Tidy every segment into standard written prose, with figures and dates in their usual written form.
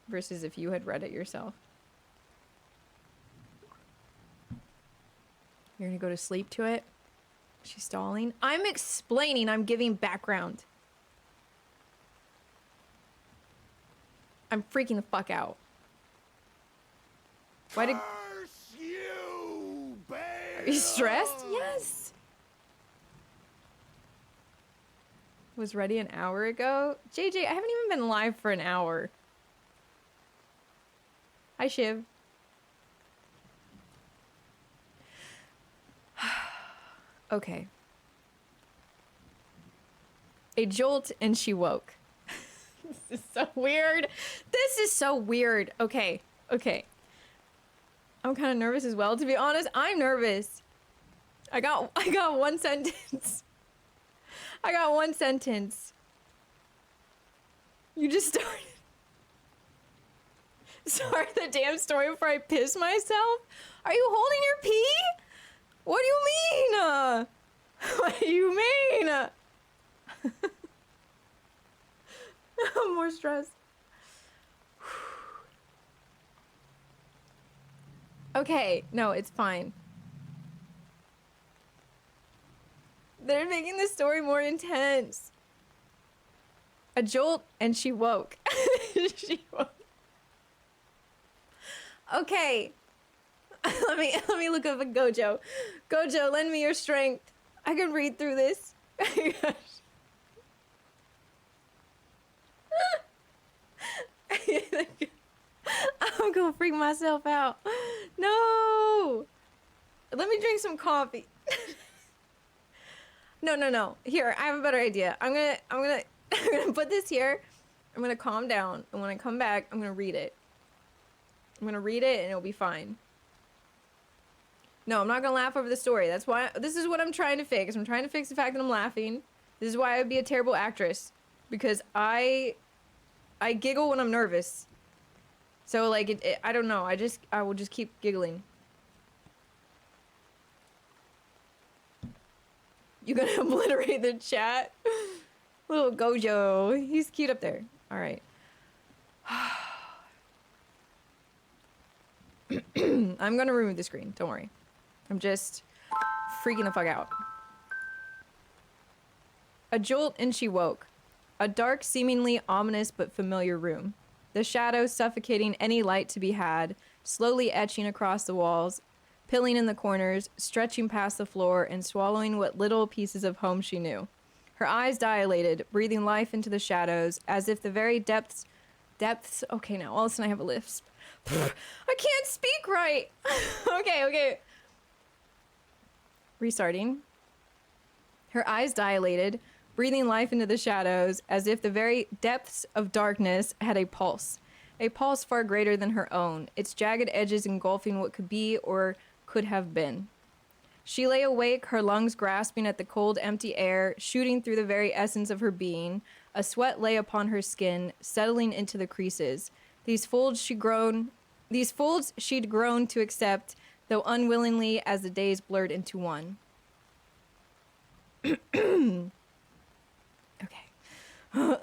versus if you had read it yourself. You're gonna go to sleep to it? She's stalling. I'm explaining. I'm giving background. I'm freaking the fuck out. Why did... You, Are you stressed? Yes. Was ready an hour ago. JJ, I haven't even been live for an hour. Hi, Shiv. Okay. A jolt and she woke. This is so weird. This is so weird. Okay. Okay. I'm kind of nervous as well. To be honest, I'm nervous. I got one sentence. I got one sentence. You just started. Start the damn story before I piss myself? Are you holding your pee? What do you mean? What do you mean? I'm more stressed. Okay, no, it's fine. They're making the story more intense. A jolt and she woke. She woke. Okay. let me look up a Gojo. Gojo, lend me your strength. I can read through this. I'm gonna freak myself out. No. Let me drink some coffee. No. Here, I have a better idea. I'm gonna put this here. I'm gonna calm down, and when I come back, I'm gonna read it. I'm gonna read it, and it'll be fine. No, I'm not gonna laugh over the story. That's why. This is what I'm trying to fix. I'm trying to fix the fact that I'm laughing. This is why I would be a terrible actress, because I giggle when I'm nervous. So like I don't know. I will just keep giggling. You gonna obliterate the chat? Little Gojo. He's cute up there. All right. I'm gonna remove the screen. Don't worry. I'm just freaking the fuck out. A jolt and she woke. A dark, seemingly ominous but familiar room. The shadows suffocating any light to be had, slowly etching across the walls, pilling in the corners, stretching past the floor, and swallowing what little pieces of home she knew. Her eyes dilated, breathing life into the shadows, as if the very depths... Okay, now all of a sudden I have a lisp. I can't speak right! Okay. Restarting. Her eyes dilated, breathing life into the shadows, as if the very depths of darkness had a pulse far greater than her own, its jagged edges engulfing what could be or could have been. She lay awake, her lungs grasping at the cold, empty air, shooting through the very essence of her being. A sweat lay upon her skin, settling into the creases. These folds she'd grown to accept, though unwillingly as the days blurred into one. Okay.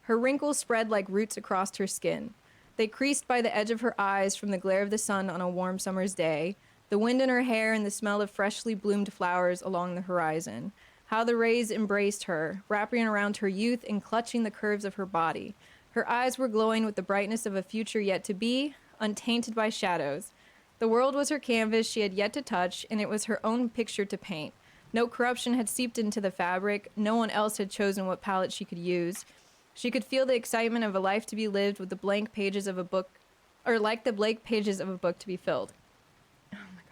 Her wrinkles spread like roots across her skin. They creased by the edge of her eyes from the glare of the sun on a warm summer's day, the wind in her hair and the smell of freshly bloomed flowers along the horizon. How the rays embraced her, wrapping around her youth and clutching the curves of her body. Her eyes were glowing with the brightness of a future yet to be, untainted by shadows. The world was her canvas she had yet to touch, and it was her own picture to paint. No corruption had seeped into the fabric. No one else had chosen what palette she could use. She could feel the excitement of a life to be lived with the blank pages of a book, or like the blank pages of a book to be filled. Oh my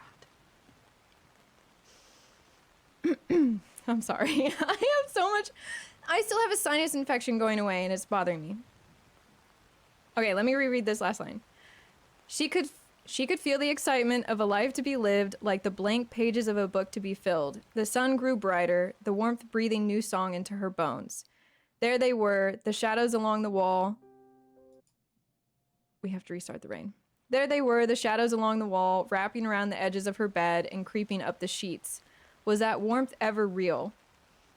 god. I'm sorry. I have so much. I still have a sinus infection going away and it's bothering me. Okay, let me reread this last line. She could feel the excitement of a life to be lived like the blank pages of a book to be filled. The sun grew brighter, the warmth breathing new song into her bones. There they were, the shadows along the wall. We have to restart the rain. There they were, the shadows along the wall, wrapping around the edges of her bed and creeping up the sheets. Was that warmth ever real?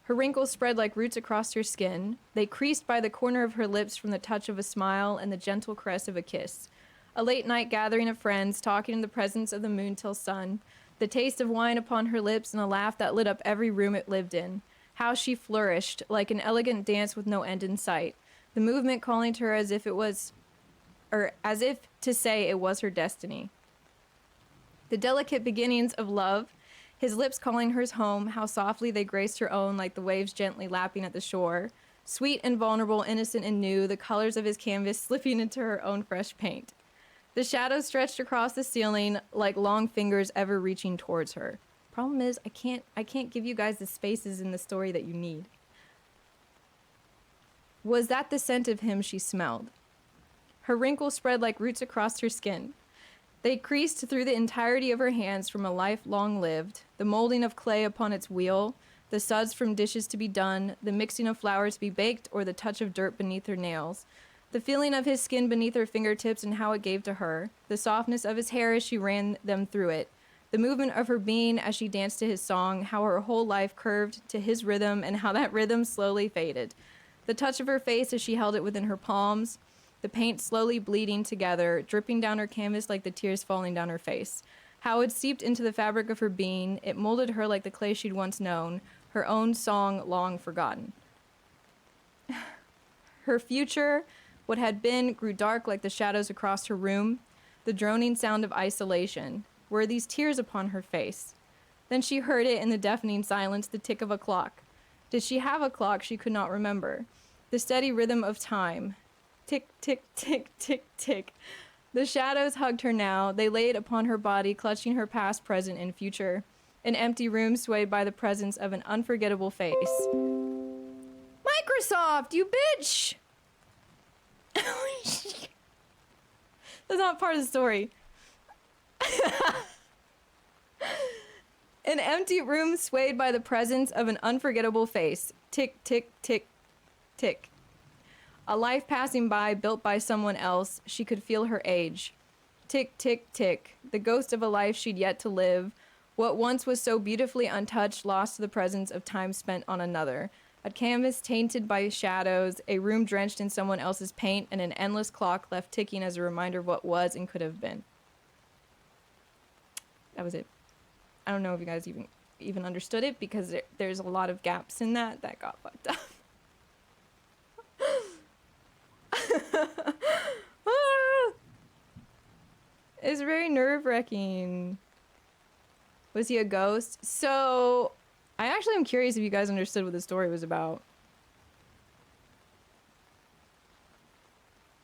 Her wrinkles spread like roots across her skin. They creased by the corner of her lips from the touch of a smile and the gentle caress of a kiss. A late night gathering of friends, talking in the presence of the moon till sun. The taste of wine upon her lips and a laugh that lit up every room it lived in. How she flourished, like an elegant dance with no end in sight. The movement calling to her as if to say it was her destiny. The delicate beginnings of love, his lips calling hers home, how softly they graced her own like the waves gently lapping at the shore. Sweet and vulnerable, innocent and new, the colors of his canvas slipping into her own fresh paint. The shadows stretched across the ceiling like long fingers ever reaching towards her. Problem is, I can't give you guys the spaces in the story that you need. Was that the scent of him she smelled? Her wrinkles spread like roots across her skin. They creased through the entirety of her hands from a life long lived, the molding of clay upon its wheel, the suds from dishes to be done, the mixing of flour to be baked, or the touch of dirt beneath her nails. The feeling of his skin beneath her fingertips and how it gave to her, the softness of his hair as she ran them through it, the movement of her being as she danced to his song, how her whole life curved to his rhythm and how that rhythm slowly faded. The touch of her face as she held it within her palms, the paint slowly bleeding together, dripping down her canvas like the tears falling down her face. How it seeped into the fabric of her being, it molded her like the clay she'd once known, her own song long forgotten. Her future, what had been, grew dark like the shadows across her room, the droning sound of isolation. Were these tears upon her face? Then she heard it in the deafening silence, the tick of a clock. Did she have a clock she could not remember? The steady rhythm of time. Tick, tick, tick, tick, tick. The shadows hugged her now. They laid upon her body, clutching her past, present, and future. An empty room swayed by the presence of an unforgettable face. Microsoft, you bitch! That's not part of the story. An empty room swayed by the presence of an unforgettable face. Tick, tick, tick, tick. A life passing by, built by someone else. She could feel her age. Tick, tick, tick. The ghost of a life she'd yet to live. What once was so beautifully untouched, lost to the presence of time spent on another. A canvas tainted by shadows, a room drenched in someone else's paint, and an endless clock left ticking as a reminder of what was and could have been. That was it. I don't know if you guys even understood it, because there's a lot of gaps in that got fucked up. It's very nerve-wracking. Was he a ghost? So, I actually am curious if you guys understood what the story was about.